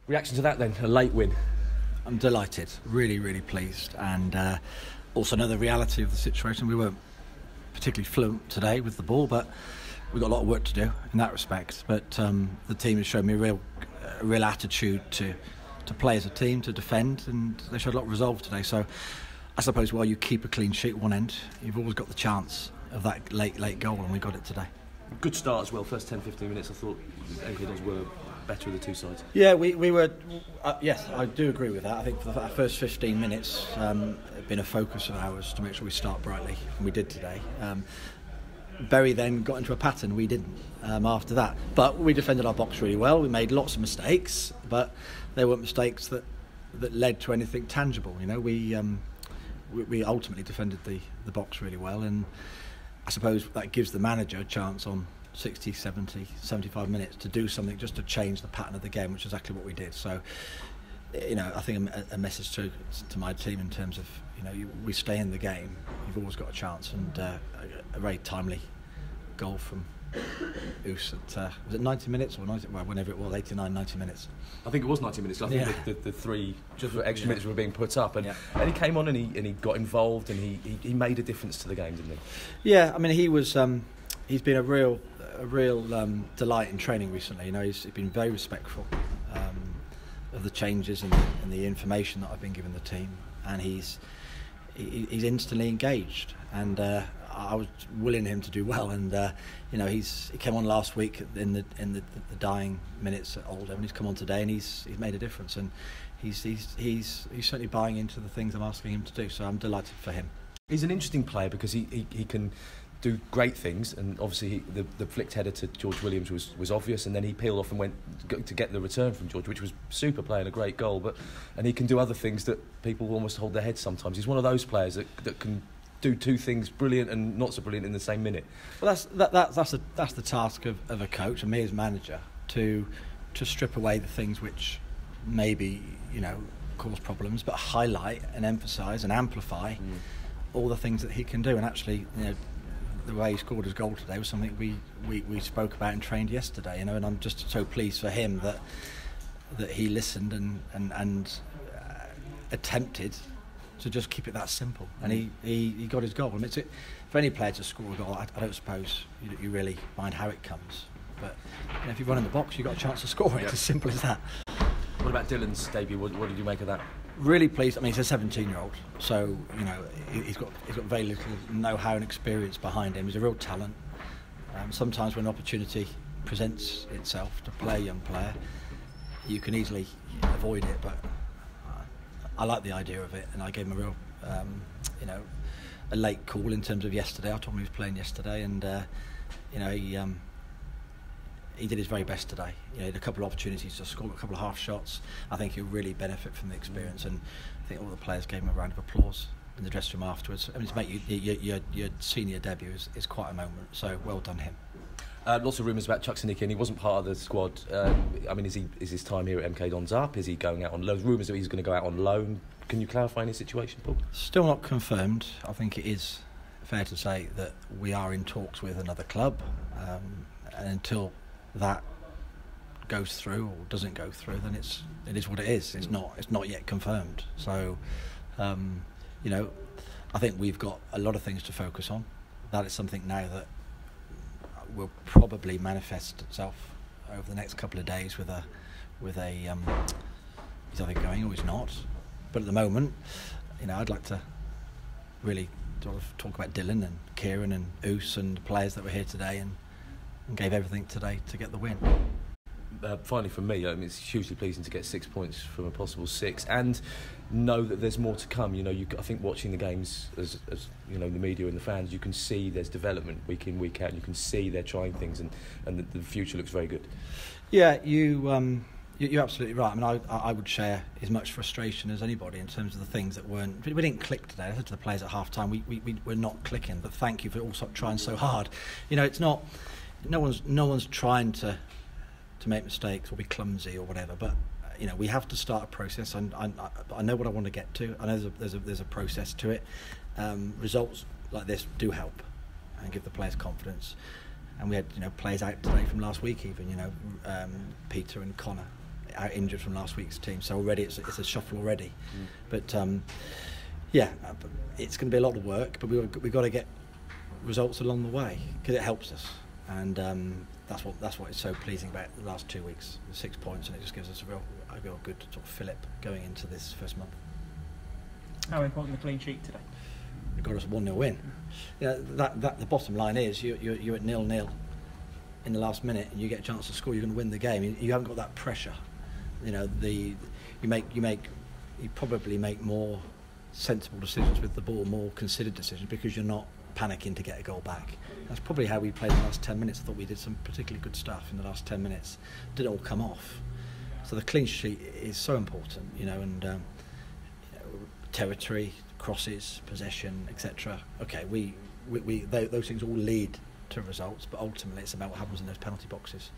Reaction to that then, a late win? I'm delighted, really, really pleased, and also know the reality of the situation. We weren't particularly fluent today with the ball, but we've got a lot of work to do in that respect. But the team has shown me a real attitude to play as a team, to defend, and they showed a lot of resolve today. So I suppose while you keep a clean sheet at one end, you've always got the chance of that late goal, and we got it today. Good start as well, first 10-15 minutes I thought MK Dons were better of the two sides. Yeah, we were, yes, I do agree with that. I think for the first 15 minutes it's been a focus of ours to make sure we start brightly, and we did today. Bury then got into a pattern, we didn't after that. But we defended our box really well, we made lots of mistakes, but they weren't mistakes that led to anything tangible. You know, we ultimately defended the box really well, and I suppose that gives the manager a chance on 60, 70, 75 minutes to do something just to change the pattern of the game, which is exactly what we did. So, you know, I think a message to my team in terms of, you know, we stay in the game, you've always got a chance, and a very timely goal from Oos at, was it 90 minutes or 90, well, whenever it was, 89, 90 minutes. I think it was 90 minutes. I think the three just extra minutes were being put up, and he came on and he got involved, and he made a difference to the game, didn't he? Yeah, I mean, he was he's been a real delight in training recently. You know, he's been very respectful of the changes and the information that I've been giving the team, and he's instantly engaged, and I was willing him to do well, and you know, he came on last week in the dying minutes at Oldham, and he's come on today, and he's made a difference, and he's certainly buying into the things I'm asking him to do. So I'm delighted for him. He's an interesting player because he can do great things, and obviously the flicked header to George Williams was obvious, and then he peeled off and went to get the return from George, which was super play and a great goal. And he can do other things that people almost hold their heads sometimes. He's one of those players that can do two things brilliant and not so brilliant in the same minute. Well, that's the task of a coach and me as manager, to strip away the things which maybe, you know, cause problems, but highlight and emphasise and amplify all the things that he can do. And actually, you know, the way he scored his goal today was something we spoke about and trained yesterday, you know, and I'm just so pleased for him that he listened and attempted to just keep it that simple, and he got his goal. I mean, for any player to score a goal, I don't suppose you really mind how it comes, but you know, if you run in the box, you've got a chance to score it. It's as simple as that. What about Dylan's debut? What did you make of that? Really pleased. I mean, he's a 17-year-old, so you know, he's got very little know-how and experience behind him. He's a real talent. Sometimes when an opportunity presents itself to play a young player, you can easily avoid it, but I like the idea of it, and I gave him a real, you know, a late call in terms of yesterday. I told him he was playing yesterday, and you know, he did his very best today. You know, he had a couple of opportunities to score, a couple of half shots. I think he'll really benefit from the experience, and I think all the players gave him a round of applause in the dressing room afterwards. I mean, to make your senior debut is quite a moment, so well done him. Lots of rumours about Chucky, and he wasn't part of the squad. I mean, is his time here at MK Dons up? Is he going out on loan? Rumours that he's going to go out on loan. Can you clarify any situation, Paul? Still not confirmed. I think it is fair to say that we are in talks with another club, and until that goes through or doesn't go through, then it is what it is. It's not yet confirmed. So, you know, I think we've got a lot of things to focus on. That is something now that will probably manifest itself over the next couple of days with a he's either going or he's not. But at the moment, you know, I'd like to really sort of talk about Dylan and Kieran and Oos and the players that were here today and gave everything today to get the win. Finally, for me, I mean, it's hugely pleasing to get 6 points from a possible 6, and know that there's more to come. You know, I think watching the games, as you know, the media and the fans, you can see there's development week in, week out. You can see they're trying things, and the future looks very good. Yeah, you're absolutely right. I mean, I would share as much frustration as anybody in terms of the things that weren't. We didn't click today. I said to the players at half time, we're not clicking. But thank you for also trying so hard. You know, it's not. No one's trying to make mistakes or be clumsy or whatever, but you know, we have to start a process. I know what I want to get to. I know there's a process to it. Results like this do help and give the players confidence. And we had, you know, players out today from last week even, you know, Peter and Connor. out injured from last week's team, so already it's a shuffle already. But it's going to be a lot of work, but we've got to get results along the way because it helps us, and that's what is so pleasing about the last 2 weeks. 6 points, and it just gives us a real good sort of fillip going into this first month. How important the clean sheet today? It got us a 1-0 win. That the bottom line is you're at 0-0 in the last minute, and you get a chance to score. You're going to win the game. You haven't got that pressure. You probably make more sensible decisions with the ball, more considered decisions, because you're not panicking to get a goal back. That's probably how we played the last 10 minutes. I thought we did some particularly good stuff in the last 10 minutes. Didn't all come off. So the clean sheet is so important, and territory, crosses, possession, etc. Okay, those things all lead to results, but ultimately it's about what happens in those penalty boxes.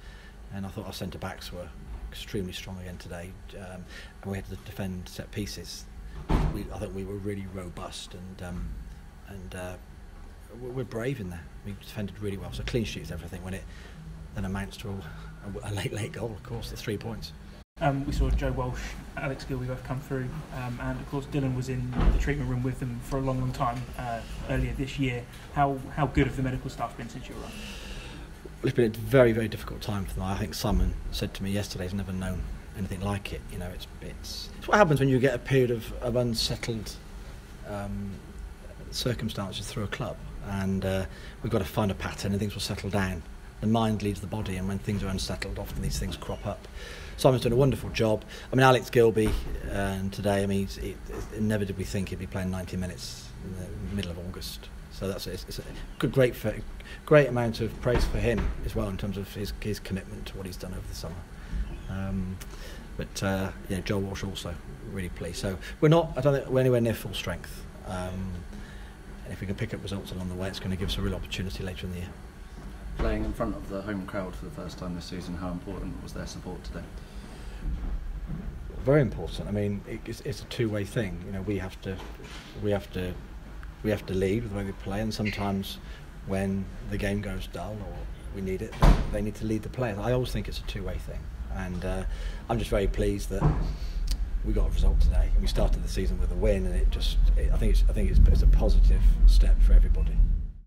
And I thought our centre backs were extremely strong again today, and we had to defend set pieces. I think we were really robust, and we're brave in there. We defended really well. So clean sheet's everything when it then amounts to a late goal. Of course, the 3 points. We saw Joe Walsh, Alex Gilby both come through, and of course Dylan was in the treatment room with them for a long time earlier this year. How good have the medical staff been since you arrived? Well, it's been a very, very difficult time for them. I think Simon said to me yesterday he's never known anything like it. It's what happens when you get a period of unsettled circumstances through a club, and we've got to find a pattern and things will settle down. The mind leads the body, and when things are unsettled, often these things crop up. Simon's done a wonderful job. I mean, Alex Gilby, and today, never did we think he'd be playing 90 minutes in the middle of August. So it's a great amount of praise for him as well in terms of his commitment to what he's done over the summer. But Joe Walsh also really pleased. So I don't think we're anywhere near full strength. And if we can pick up results along the way, it's going to give us a real opportunity later in the year. Playing in front of the home crowd for the first time this season, how important was their support today? Very important. I mean, it's a two-way thing. We have to lead with the way we play, and sometimes when the game goes dull or we need it, they need to lead the players. I always think it's a two-way thing, and I'm just very pleased that we got a result today, and we started the season with a win, and I think it's a positive step for everybody.